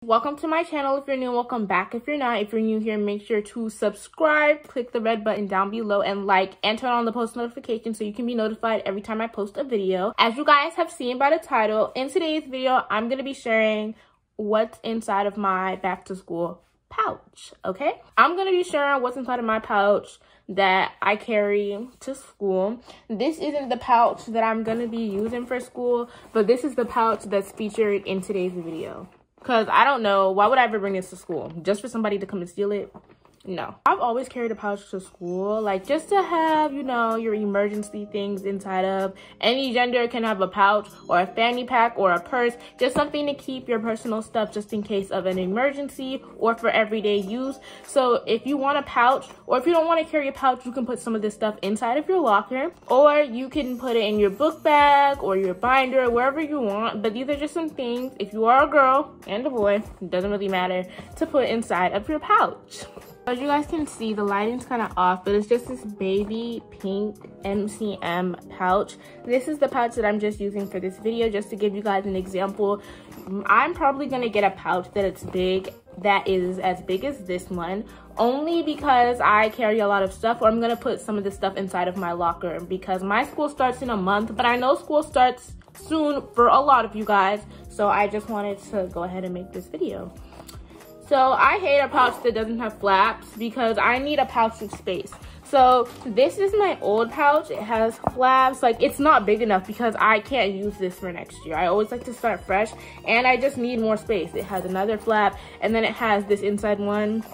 welcome to my channel. If you're new, welcome back. If you're not, if you're new here, make sure to subscribe, click the red button down below, and like and turn on the post notification so you can be notified every time I post a video. As you guys have seen by the title, in today's video I'm going to be sharing what's inside of my back to school pouch. Okay, I'm going to be sharing what's inside of my pouch that I carry to school. This isn't the pouch that I'm going to be using for school, but this is the pouch that's featured in today's video. Because I don't know, why would I ever bring this to school? Just for somebody to come and steal it? No. I've always carried a pouch to school, like just to have, you know, your emergency things inside of. Any gender can have a pouch or a fanny pack or a purse, just something to keep your personal stuff just in case of an emergency or for everyday use. So if you want a pouch, or if you don't want to carry a pouch, you can put some of this stuff inside of your locker, or you can put it in your book bag or your binder, wherever you want. But these are just some things, if you are a girl and a boy, it doesn't really matter, to put inside of your pouch. As you guys can see, the lighting's kind of off, but it's just this baby pink MCM pouch. This is the pouch that I'm just using for this video, just to give you guys an example. I'm probably going to get a pouch that is as big as this one, only because I carry a lot of stuff, or I'm going to put some of this stuff inside of my locker because my school starts in a month, but I know school starts soon for a lot of you guys, so I just wanted to go ahead and make this video. So I hate a pouch that doesn't have flaps because I need a pouch with space. So this is my old pouch. It has flaps. Like, it's not big enough because I can't use this for next year. I always like to start fresh, and I just need more space. It has another flap, and then it has this inside one.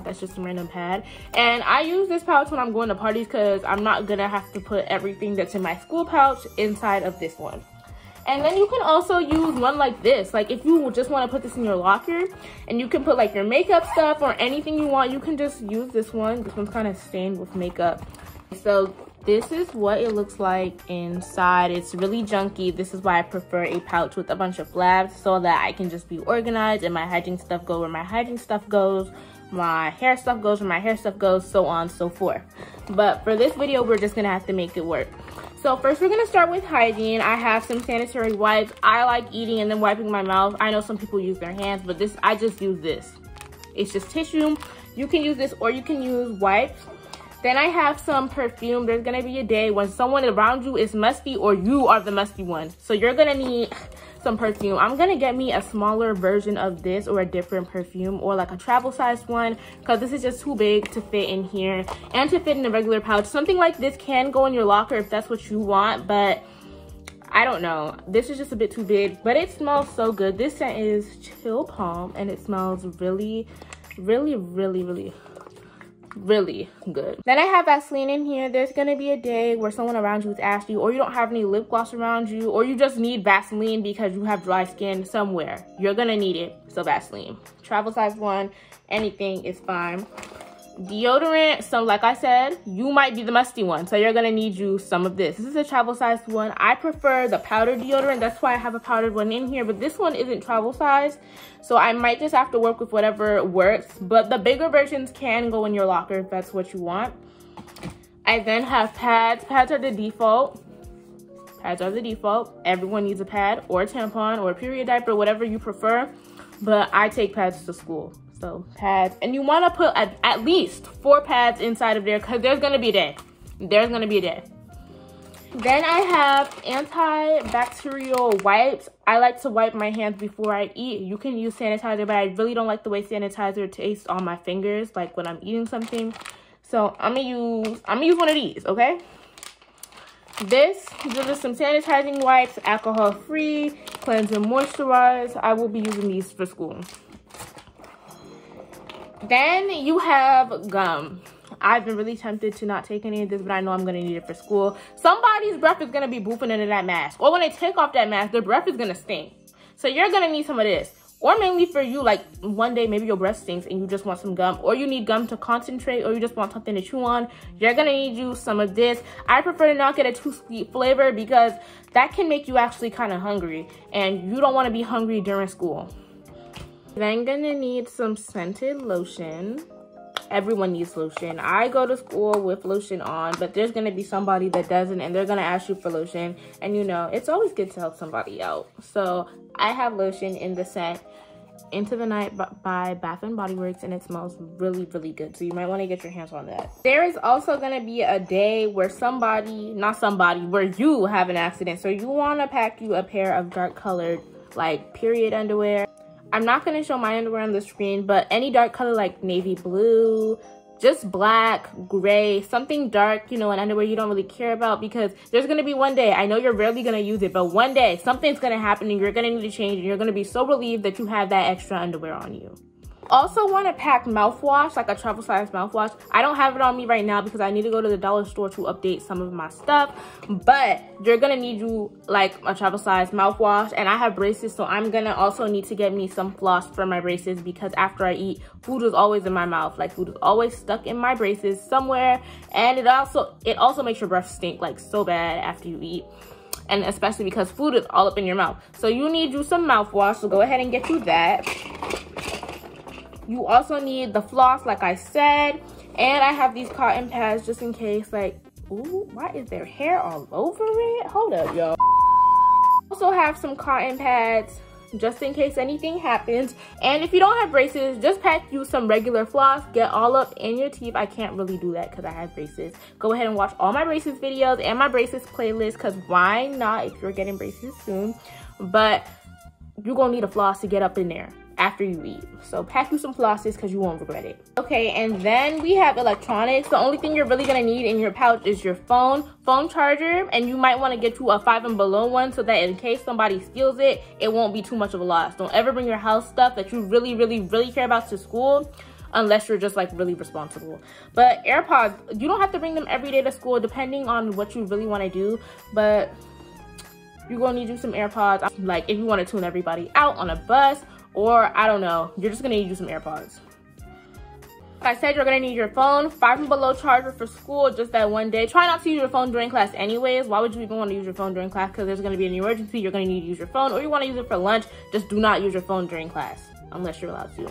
That's just a random pad. And I use this pouch when I'm going to parties because I'm not gonna have to put everything that's in my school pouch inside of this one. And then you can also use one like this. Like, if you just want to put this in your locker, and you can put like your makeup stuff or anything you want, you can just use this one. This one's kind of stained with makeup. So this is what it looks like inside. It's really junky. This is why I prefer a pouch with a bunch of flaps, so that I can just be organized and my hygiene stuff go where my hygiene stuff goes, my hair stuff goes where my hair stuff goes, so on and so forth. But for this video, we're just gonna have to make it work. So first we're gonna start with hygiene. I have some sanitary wipes. I like eating and then wiping my mouth. I know some people use their hands, but I just use this. It's just tissue. You can use this, or you can use wipes. Then I have some perfume. There's gonna be a day when someone around you is musty, or you are the musty one. So you're gonna need some perfume. I'm gonna get me a smaller version of this, or a different perfume, or like a travel sized one, because this is just too big to fit in here and to fit in a regular pouch. Something like this can go in your locker if that's what you want, but I don't know. This is just a bit too big, but it smells so good. This scent is Chill Palm, and it smells really, really, really, really, really good. Then I have Vaseline in here. There's gonna be a day where someone around you is ashy, or you don't have any lip gloss around you, or you just need Vaseline because you have dry skin somewhere. You're gonna need it, so Vaseline. Travel size one, anything is fine. Deodorant, so like I said, you might be the musty one, so you're gonna need you some of this. This is a travel size one. I prefer the powdered deodorant, that's why I have a powdered one in here, but this one isn't travel size, so I might just have to work with whatever works. But the bigger versions can go in your locker if that's what you want. I then have pads. Pads are the default. Pads are the default. Everyone needs a pad or a tampon or a period diaper, whatever you prefer, but I take pads to school. So pads, and you want to put at least 4 pads inside of there, because there's gonna be a day. There's gonna be a day. Then I have antibacterial wipes. I like to wipe my hands before I eat. You can use sanitizer, but I really don't like the way sanitizer tastes on my fingers, like when I'm eating something. So I'm gonna use one of these, okay? These are some sanitizing wipes, alcohol free, cleanse and moisturize. I will be using these for school. Then you have gum. I've been really tempted to not take any of this, but I know I'm gonna need it for school. Somebody's breath is gonna be boofing into that mask, or when they take off that mask, their breath is gonna stink. So you're gonna need some of this. Or mainly for you, like one day maybe your breath stinks and you just want some gum, or you need gum to concentrate, or you just want something to chew on. You're gonna need you some of this. I prefer to not get a too sweet flavor because that can make you actually kind of hungry, and you don't want to be hungry during school. Then gonna need some scented lotion. Everyone needs lotion. I go to school with lotion on, but there's gonna be somebody that doesn't, and they're gonna ask you for lotion, and you know it's always good to help somebody out. So I have lotion in the scent Into the Night by Bath and Body Works, and it smells really, really good. So you might want to get your hands on that. There is also going to be a day where where you have an accident. So you want to pack you a pair of dark colored, like, period underwear. I'm not going to show my underwear on the screen, but any dark color like navy blue, just black, gray, something dark, you know, an underwear you don't really care about, because there's going to be one day, I know you're rarely going to use it, but one day something's going to happen and you're going to need to change, and you're going to be so relieved that you have that extra underwear on you. Also want to pack mouthwash, like a travel size mouthwash. I don't have it on me right now because I need to go to the dollar store to update some of my stuff, but you're gonna need like a travel size mouthwash, and I have braces, so I'm gonna also need to get me some floss for my braces, because after I eat, food is always in my mouth. Like, food is always stuck in my braces somewhere, and it also makes your breath stink like so bad after you eat, and especially because food is all up in your mouth. So you need you some mouthwash, so go ahead and get you that. You also need the floss, like I said, and I have these cotton pads just in case, like, ooh, why is there hair all over it? Hold up, y'all. Also have some cotton pads just in case anything happens. And if you don't have braces, just pack you some regular floss, get all up in your teeth. I can't really do that because I have braces. Go ahead and watch all my braces videos and my braces playlist, because why not if you're getting braces soon? But you're gonna need a floss to get up in there after you eat. So pack you some flosses because you won't regret it. Okay, and then we have electronics. The only thing you're really gonna need in your pouch is your phone charger, and you might want to get you a 5 and below one so that in case somebody steals it, it won't be too much of a loss. Don't ever bring your house stuff that you really, really, really care about to school unless you're just like really responsible. But AirPods, you don't have to bring them every day to school depending on what you really want to do, but you're gonna need you some AirPods, like if you want to tune everybody out on a bus, or I don't know, you're just gonna need you some AirPods. Like I said, you're gonna need your phone, 5 and below charger for school, just that one day. Try not to use your phone during class anyways. Why would you even want to use your phone during class? Because there's gonna be an emergency, you're gonna need to use your phone, or you want to use it for lunch. Just do not use your phone during class unless you're allowed to.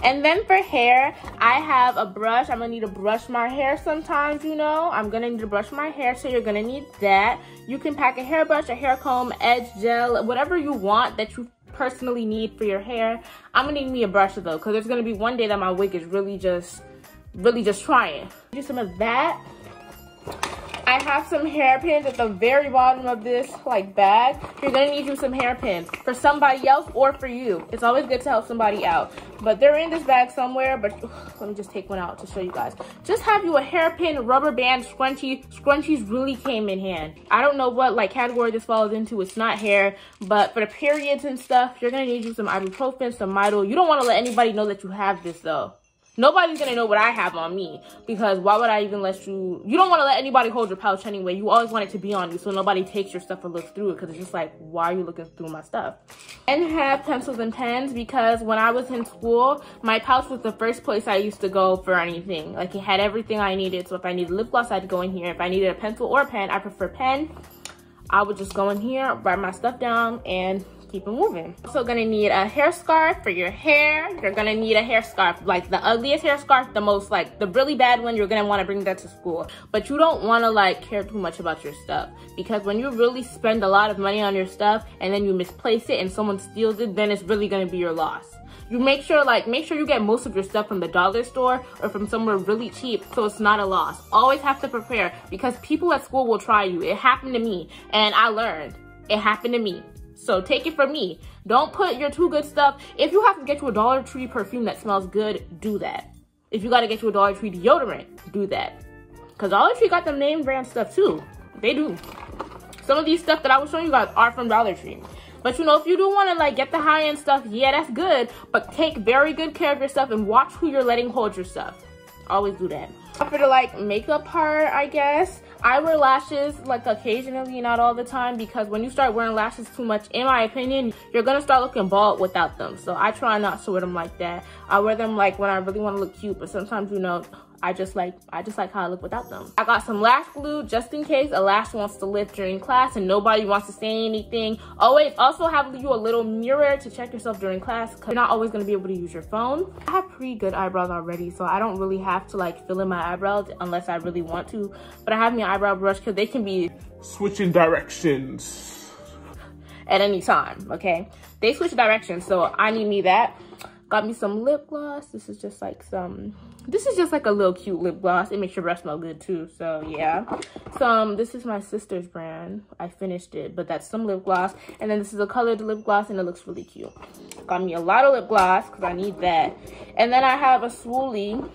And then for hair, I have a brush. I'm gonna need to brush my hair sometimes, you know. I'm gonna need to brush my hair, so you're gonna need that. You can pack a hairbrush, a hair comb, edge gel, whatever you want that you personally need for your hair. I'm gonna need me a brush though, because there's gonna be one day that my wig is really just trying. Do some of that. I have some hairpins at the very bottom of this like bag. You're gonna need you some hairpins for somebody else or for you. It's always good to help somebody out. But they're in this bag somewhere, but let me just take one out to show you guys. Just have you a hairpin, rubber band, scrunchie. Scrunchies really came in hand. I don't know what like category this falls into. It's not hair, but for the periods and stuff, you're gonna need you some ibuprofen, some Midol. You don't wanna let anybody know that you have this though. Nobody's gonna know what I have on me, because why would I even let you? You don't want to let anybody hold your pouch anyway. You always want it to be on you so nobody takes your stuff or looks through it, because it's just like, why are you looking through my stuff? And have pencils and pens, because when I was in school, my pouch was the first place I used to go for anything. Like, it had everything I needed. So if I needed lip gloss, I had to go in here. If I needed a pencil or a pen, I prefer pen. I would just go in here, write my stuff down, and keep it moving. Also gonna need a hair scarf for your hair. You're gonna need a hair scarf, like the ugliest hair scarf, the most like the really bad one. You're gonna want to bring that to school, but you don't want to like care too much about your stuff, because when you really spend a lot of money on your stuff and then you misplace it and someone steals it, then it's really gonna be your loss. You make sure you get most of your stuff from the dollar store or from somewhere really cheap, so it's not a loss. Always have to prepare, because people at school will try you. It happened to me, and I learned. It happened to me. So take it from me. Don't put your too good stuff. If you have to get you a Dollar Tree perfume that smells good, do that. If you gotta get you a Dollar Tree deodorant, do that. Because Dollar Tree got them name brand stuff too. They do. Some of these stuff that I was showing you guys are from Dollar Tree. But you know, if you do want to like get the high-end stuff, yeah, that's good. But take very good care of your stuff and watch who you're letting hold your stuff. Always do that. For the like makeup part, I guess, I wear lashes like occasionally, not all the time, because when you start wearing lashes too much, in my opinion, you're gonna start looking bald without them. So I try not to wear them like that. I wear them like when I really want to look cute, but sometimes, you know, I just like how I look without them. I got some lash glue just in case a lash wants to lift during class and nobody wants to say anything. Always also have you a little mirror to check yourself during class, because you're not always going to be able to use your phone. I have pretty good eyebrows already, so I don't really have to like fill in my eyebrows unless I really want to. But I have my eyebrow brush because they can be switching directions. at any time, okay? They switch directions, so I need me that. Got me some lip gloss. This is just like a little cute lip gloss. It makes your breath smell good too, so yeah. This is my sister's brand. I finished it, but that's some lip gloss. And then this is a colored lip gloss, and it looks really cute. Got me a lot of lip gloss because I need that. And then I have a swoolie.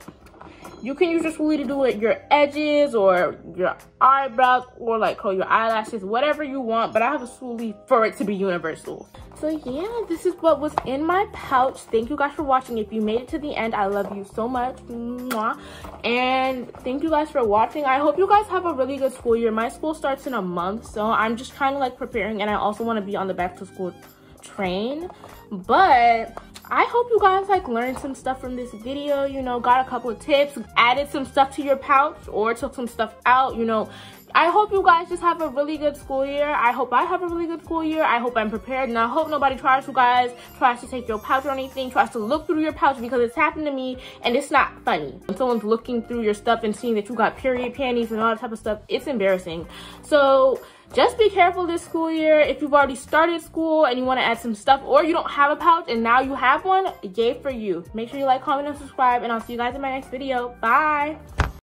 You can use your swoolie to do it your edges or your eyebrows or like curl your eyelashes, whatever you want. But I have a swoolie for it to be universal. So yeah, this is what was in my pouch. Thank you guys for watching. If you made it to the end, I love you so much. Mwah. And thank you guys for watching. I hope you guys have a really good school year. My school starts in a month, so I'm just kind of like preparing, and I also want to be on the back to school train. But I hope you guys like learned some stuff from this video, you know, got a couple of tips, added some stuff to your pouch or took some stuff out, you know. I hope you guys just have a really good school year. I hope I have a really good school year. I hope I'm prepared, and I hope nobody tries to take your pouch or anything, tries to look through your pouch, because it's happened to me and it's not funny. When someone's looking through your stuff and seeing that you got period panties and all that type of stuff, it's embarrassing. So just be careful this school year. If you've already started school and you want to add some stuff, or you don't have a pouch and now you have one, yay for you. Make sure you like, comment, and subscribe, and I'll see you guys in my next video. Bye.